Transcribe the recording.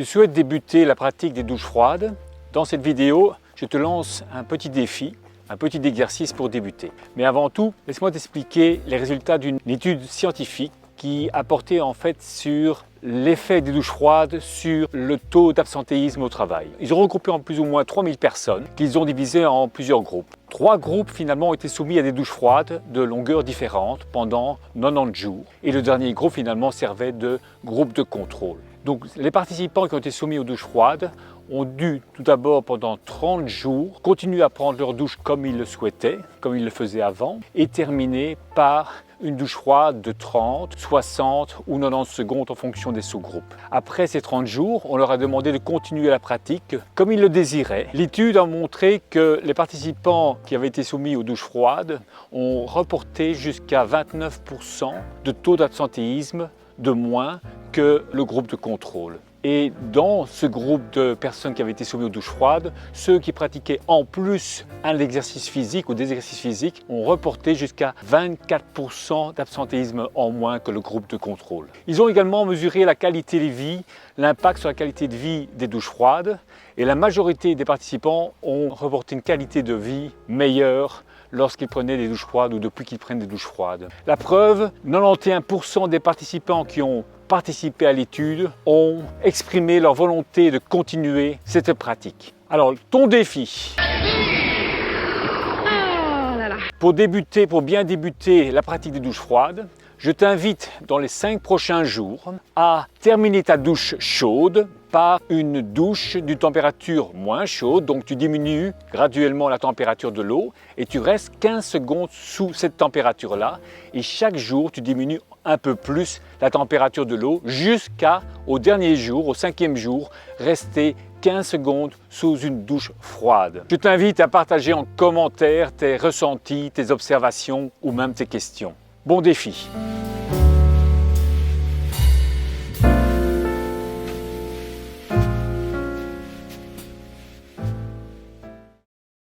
Tu souhaites débuter la pratique des douches froides? Dans cette vidéo, je te lance un petit défi, un petit exercice pour débuter. Mais avant tout, laisse-moi t'expliquer les résultats d'une étude scientifique qui a porté en fait sur l'effet des douches froides sur le taux d'absentéisme au travail. Ils ont regroupé en plus ou moins 3000 personnes qu'ils ont divisées en plusieurs groupes. 3 groupes finalement ont été soumis à des douches froides de longueurs différentes pendant 90 jours. Et le dernier groupe finalement servait de groupe de contrôle. Donc les participants qui ont été soumis aux douches froides ont dû tout d'abord pendant 30 jours continuer à prendre leur douche comme ils le souhaitaient, comme ils le faisaient avant, et terminer par une douche froide de 30, 60 ou 90 secondes en fonction des sous-groupes. Après ces 30 jours, on leur a demandé de continuer la pratique comme ils le désiraient. L'étude a montré que les participants qui avaient été soumis aux douches froides ont reporté jusqu'à 29% de taux d'absentéisme de moins que le groupe de contrôle. Et dans ce groupe de personnes qui avaient été soumises aux douches froides, ceux qui pratiquaient en plus un exercice physique ou des exercices physiques ont reporté jusqu'à 24% d'absentéisme en moins que le groupe de contrôle. Ils ont également mesuré la qualité de vie, l'impact sur la qualité de vie des douches froides, et la majorité des participants ont reporté une qualité de vie meilleure lorsqu'ils prenaient des douches froides ou depuis qu'ils prennent des douches froides. La preuve, 91% des participants qui ont participé à l'étude ont exprimé leur volonté de continuer cette pratique. Alors, ton défi. Pour bien débuter la pratique des douches froides, je t'invite dans les 5 prochains jours à terminer ta douche chaude par une douche d'une température moins chaude. Donc tu diminues graduellement la température de l'eau et tu restes 15 secondes sous cette température-là. Et chaque jour, tu diminues un peu plus la température de l'eau jusqu'au dernier jour, au 5e jour, rester 15 secondes sous une douche froide. Je t'invite à partager en commentaire tes ressentis, tes observations ou même tes questions. Bon défi!